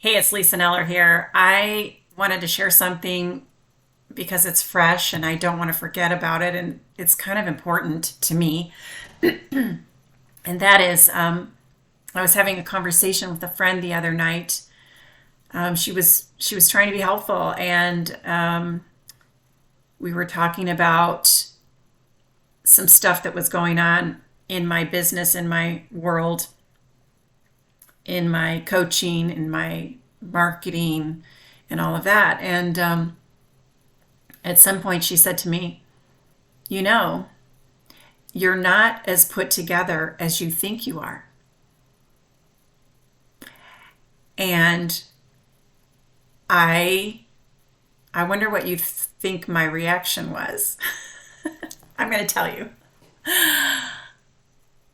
Hey, it's Lisa Neller here. I wanted to share something because it's fresh and I don't want to forget about it, and it's kind of important to me. And that is, I was having a conversation with a friend the other night. She was trying to be helpful, and we were talking about some stuff that was going on in my business, in my world, in my coaching, in my marketing, and all of that. And at some point, she said to me, "You know, you're not as put together as you think you are." And I, I wonder what you think my reaction was. I'm going to tell you.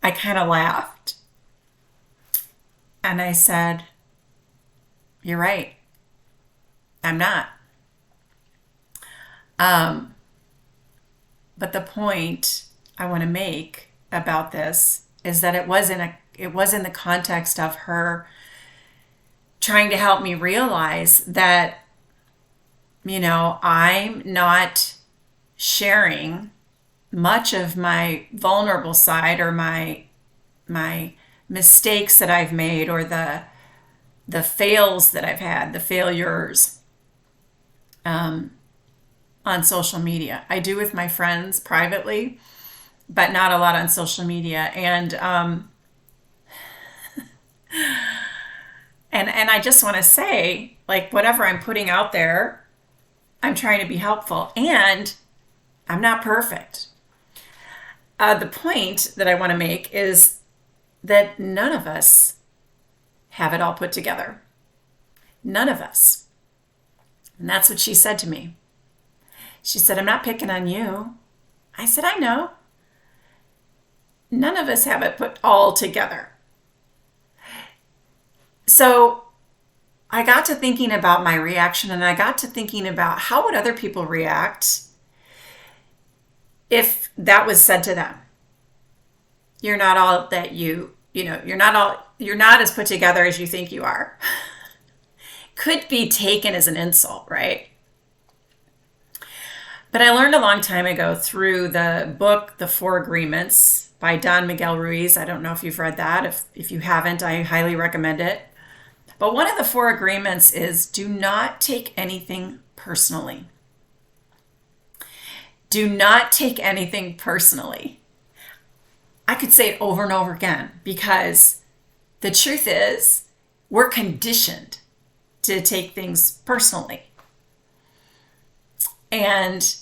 I kind of laughed and I said, "You're right. I'm not." Um, but the point I want to make about this is that it was in the context of her trying to help me realize that, I'm not sharing much of my vulnerable side, or my mistakes that I've made, or the fails that I've had, the failures, um, on social media. I do with my friends privately, but not a lot on social media. And I just want to say, like, whatever I'm putting out there, I'm trying to be helpful, and I'm not perfect. The point that I want to make is that none of us have it all put together. None of us. And that's what she said to me. She said, "I'm not picking on you." I said, "I know. None of us have it put all together." So I got to thinking about my reaction, and I got to thinking about how would other people react if that was said to them. You're not all that you're not as put together as you think you are. Could be taken as an insult, right? But I learned a long time ago through the book The Four Agreements by Don Miguel Ruiz. I don't know if you've read that. If you haven't, I highly recommend it. But one of the four agreements is, do not take anything personally. Do not take anything personally. I could say it over and over again, because the truth is, we're conditioned to take things personally. And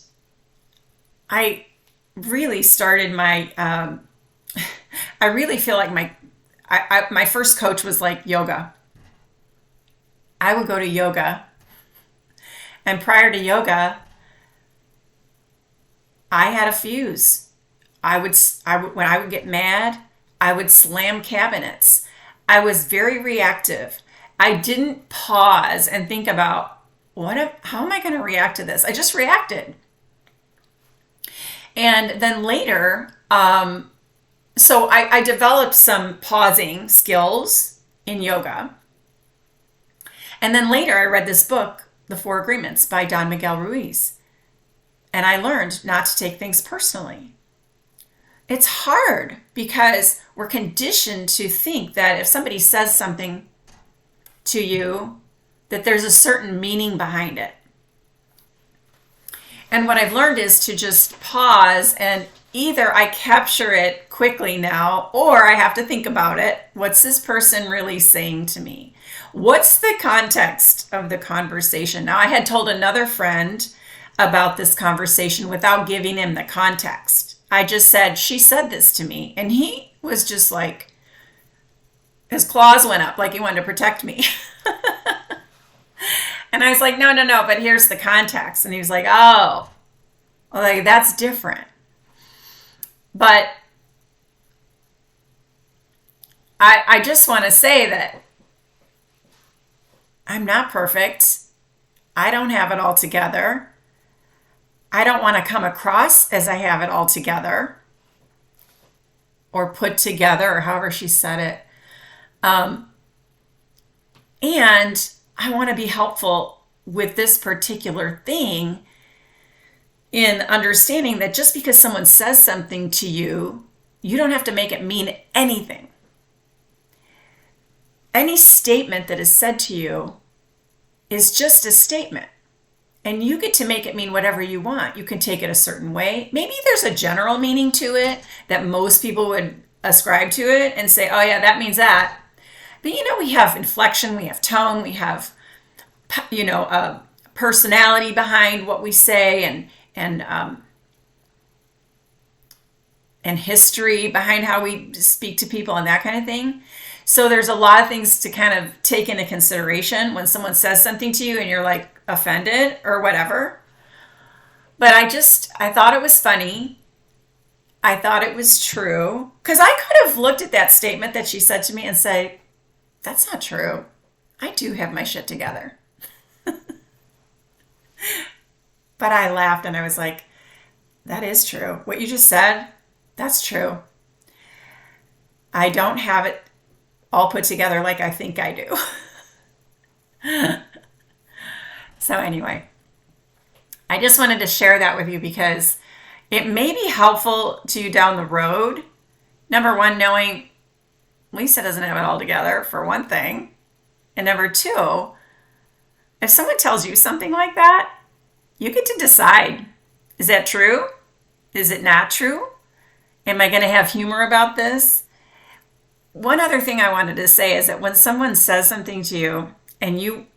I really started I really feel like my first coach was like yoga. I would go to yoga, and prior to yoga, I had a fuse. When I would get mad, I would slam cabinets. I was very reactive. I didn't pause and think about how am I going to react to this? I just reacted. And then later, so I developed some pausing skills in yoga. And then later I read this book, The Four Agreements by Don Miguel Ruiz. And I learned not to take things personally. It's hard because we're conditioned to think that if somebody says something to you, that there's a certain meaning behind it. And what I've learned is to just pause, and either I capture it quickly now, or I have to think about it. What's this person really saying to me? What's the context of the conversation? Now, I had told another friend about this conversation without giving him the context. I just said, "She said this to me." And he was just like, his claws went up like he wanted to protect me. And I was like, "No, no, no, but here's the context." And he was like, "Oh, like that's different." But I just want to say that I'm not perfect. I don't have it all together. I don't want to come across as I have it all together or put together, or however she said it. And I want to be helpful with this particular thing in understanding that just because someone says something to you, you don't have to make it mean anything. Any statement that is said to you is just a statement. And you get to make it mean whatever you want. You can take it a certain way. Maybe there's a general meaning to it that most people would ascribe to it and say, oh yeah, that means that. But we have inflection, we have tone, we have, personality behind what we say, and history behind how we speak to people and that kind of thing. So there's a lot of things to kind of take into consideration when someone says something to you and you're like offended or whatever. But I thought it was funny. I thought it was true. Because I could have looked at that statement that she said to me and say, that's not true. I do have my shit together. But I laughed and I was like, that is true. What you just said, that's true. I don't have it all put together like I think I do. So anyway, I just wanted to share that with you because it may be helpful to you down the road. Number one, knowing Lisa doesn't have it all together, for one thing. And number two, if someone tells you something like that, you get to decide, is that true? Is it not true? Am I going to have humor about this? One other thing I wanted to say is that when someone says something to you and you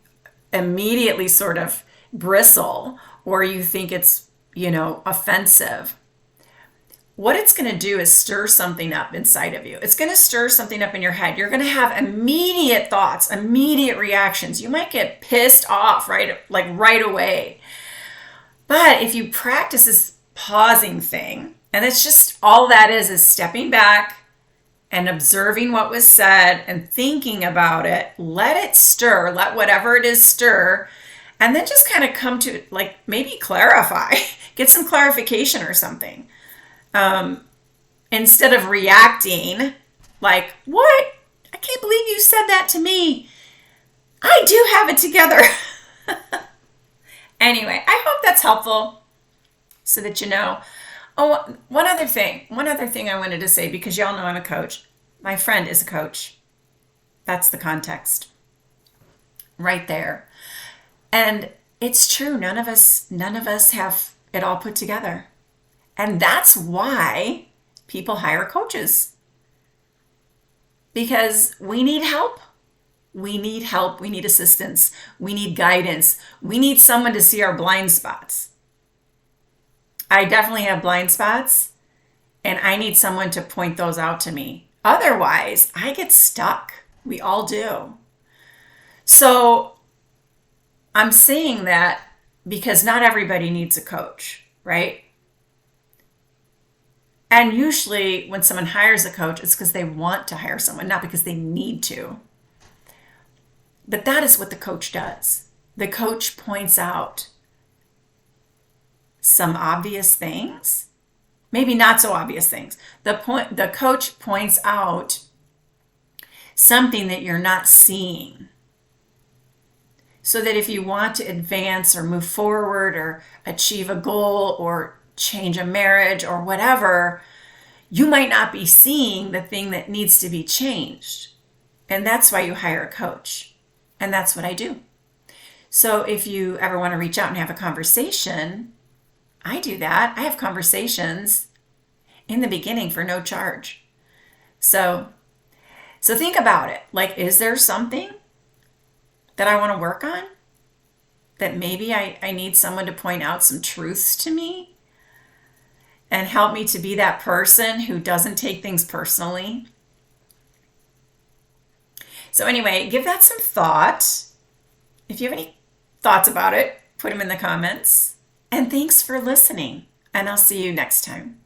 immediately sort of bristle or you think it's, offensive, what it's going to do is stir something up inside of you. It's going to stir something up in your head. You're going to have immediate thoughts, immediate reactions. You might get pissed off, right away. But if you practice this pausing thing, and it's just all that is stepping back and observing what was said and thinking about it, let it stir, let whatever it is stir, and then just kind of come to maybe clarify, get some clarification or something. Instead of reacting like, what? I can't believe you said that to me. I do have it together. Anyway, I hope that's helpful so that you know. Oh, one other thing I wanted to say, because y'all know I'm a coach. My friend is a coach. That's the context right there. And it's true. None of us have it all put together. And that's why people hire coaches. Because we need help. We need help. We need assistance. We need guidance. We need someone to see our blind spots. I definitely have blind spots, and I need someone to point those out to me. Otherwise, I get stuck. We all do. So I'm saying that because not everybody needs a coach, right? And usually when someone hires a coach, it's because they want to hire someone, not because they need to. But that is what the coach does. The coach points out some obvious things, maybe not so obvious things. The coach points out something that you're not seeing, so that if you want to advance or move forward or achieve a goal or change a marriage or whatever, you might not be seeing the thing that needs to be changed. And that's why you hire a coach. And that's what I do. So if you ever want to reach out and have a conversation, I do that. I have conversations in the beginning for no charge. So think about it. Like, is there something that I want to work on? That maybe I need someone to point out some truths to me and help me to be that person who doesn't take things personally? So anyway, give that some thought. If you have any thoughts about it, put them in the comments. And thanks for listening. And I'll see you next time.